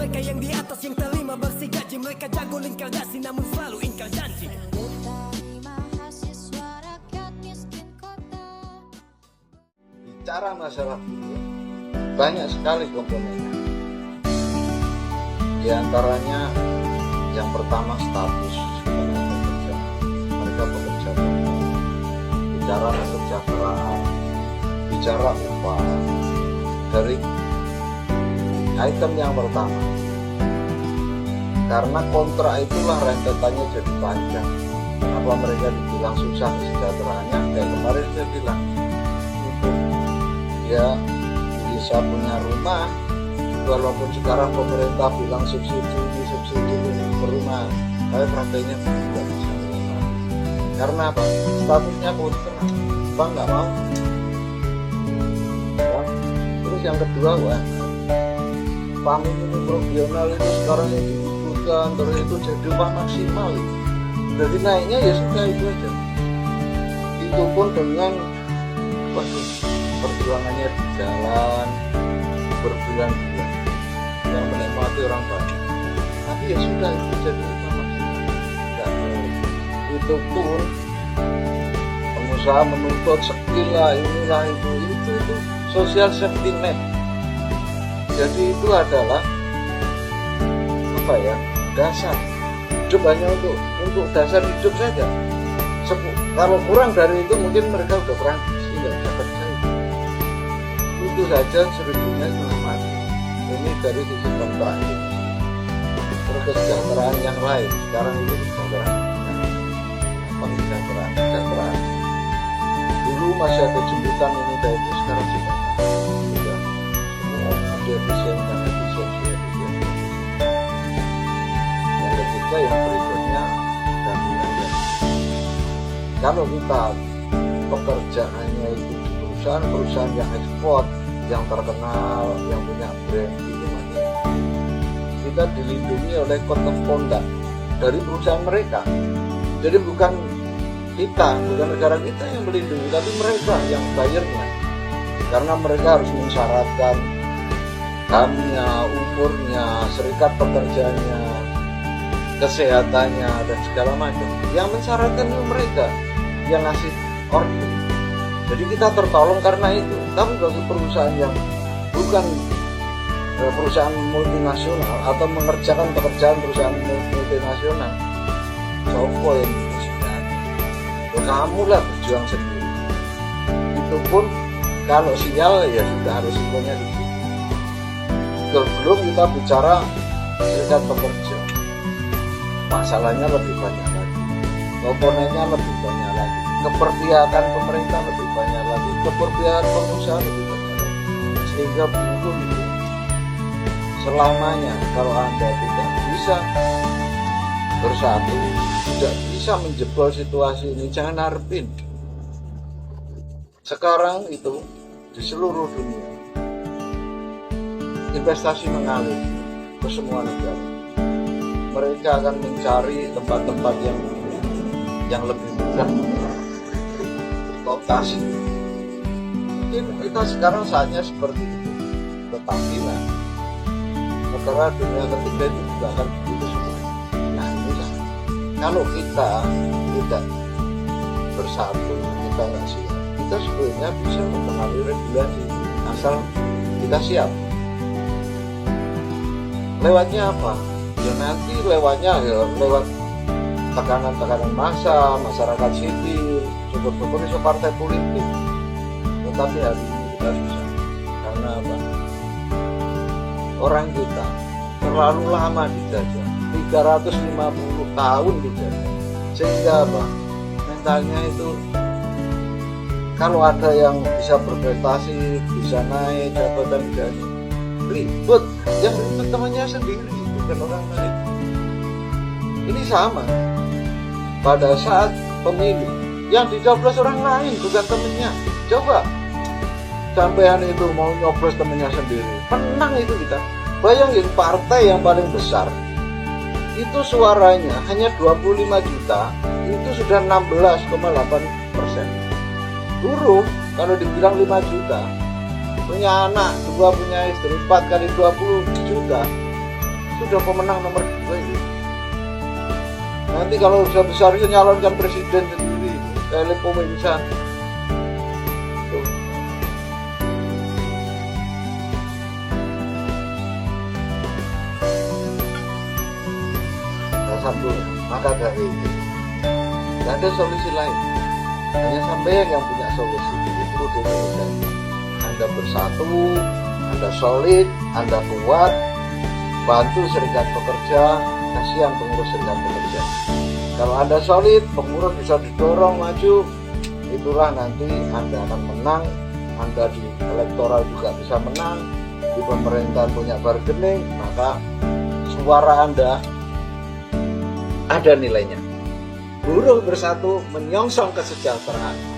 mereka yang di atas yang terima bersih gaji. Mereka jago lingkar dasi namun selalu ingkar janji. Bicara masalah buruh, banyak sekali komponennya. Di antaranya yang pertama status pekerja. Mereka bekerja, bicara kesejahteraan, bicara upah. Dari item yang pertama, karena kontrak itulah rentetannya jadi panjang. Kenapa mereka dibilang susah kesejahteraannya? Kayak kemarin saya bilang, untuk dia bisa punya rumah, walaupun sekarang pemerintah bilang subsidi rumah, tapi prakteknya tidak bisa menerima. Karena apa? Statusnya kontrak, bang nggak mau. Ya. Terus yang kedua, upah minimum regional itu sekarang yang dibutuhkan, terus itu jadi upah maksimal. Jadi naiknya ya sudah itu aja. Itu pun dengan perjuangannya di jalan berbulan-bulan yang menikmati orang banyak. Tapi ya sudah itu jadi upah maksimal. Itu pun pengusaha menuntut skill inilah itu social safety net. Jadi itu adalah dasar hidup, hanya untuk dasar hidup saja. Kalau kurang dari itu mungkin mereka udah kurang gizi, nggak bisa kerja. Itu saja seribunya cuma mati. Ini dari sisi kontrak ini. Terus kesejahteraan yang lain sekarang itu kesejahteraan. Dulu masih ada jemputan ini dari itu, sekarang sudah semua ada efisiensi. Yang ketiga yang berikutnya jaminan. Kalau kita pekerjaannya itu di perusahaan yang ekspor, yang terkenal, yang punya brand itu kita dilindungi oleh code of conduct dari perusahaan mereka. Jadi bukan negara kita yang melindungi, tapi mereka yang bayarnya. Karena mereka harus mensyaratkan HAM-nya, umurnya, serikat pekerjaannya, kesehatannya, dan segala macam. Yang mensyaratkan itu mereka yang ngasih order. Jadi kita tertolong karena itu. Tapi bagi perusahaan yang bukan perusahaan multinasional atau mengerjakan pekerjaan perusahaan multinasional, sopo yang kamu lah berjuang sendiri. Itu pun kalau sial ya sudah resikonya di situ. Belum kita bicara serikat pekerja, masalahnya lebih banyak lagi, komponennya lebih banyak lagi, keperpihakan pemerintah lebih banyak lagi, keperpihakan pengusaha lebih banyak lagi. Sehingga buruh itu selamanya kalau Anda tidak bisa bersatu, tidak bisa menjebol situasi ini, jangan harapin. Sekarang itu di seluruh dunia investasi mengalir ke semua negara. Mereka akan mencari tempat-tempat yang lebih mudah lokasi. Mungkin kita sekarang saatnya seperti itu, tetapi negara dunia ketiga itu juga akan begitu semua. Nah inilah, kalau kita tidak bersatu, kita nggak siap, kita sebetulnya bisa mempengaruhi regulasi asal kita siap. Lewatnya apa? Ya nanti lewatnya lewat tekanan-tekanan massa, masyarakat sipil, syukur-syukur iso partai politik. Tetapi hari ini kita susah. Karena apa? Orang kita terlalu lama dijajah, 350 tahun dijajah. Sehingga apa? Mentalnya itu kalau ada yang bisa berprestasi, bisa naik jabatan gaji, ribut, yang ribut temannya sendiri, bukan orang lain. Ini sama pada saat pemilu, yang dicoblos orang lain bukan temennya. Coba sampean itu mau nyoblos temennya sendiri, menang itu kita. Bayangin partai yang paling besar itu suaranya hanya 25 juta, itu sudah 16,8%. Buruh kalau dibilang 5 juta, punya anak 2, punya istri 4 kali 20 juta, sudah pemenang nomor 2 itu. Nanti kalau suatu saat nyalonkan presiden sendiri, elit pemilihan. Tuh. Nah, satu, maka dari itu tidak ada solusi lain. Hanya sampai yang punya solusi itu di Indonesia. Anda bersatu, Anda solid, Anda kuat, bantu serikat pekerja, kasihan pengurus serikat pekerja. Kalau Anda solid, pengurus bisa didorong maju, itulah nanti Anda akan menang. Anda di elektoral juga bisa menang, di pemerintahan punya bargaining, maka suara Anda ada nilainya. Buruh bersatu menyongsong kesejahteraan.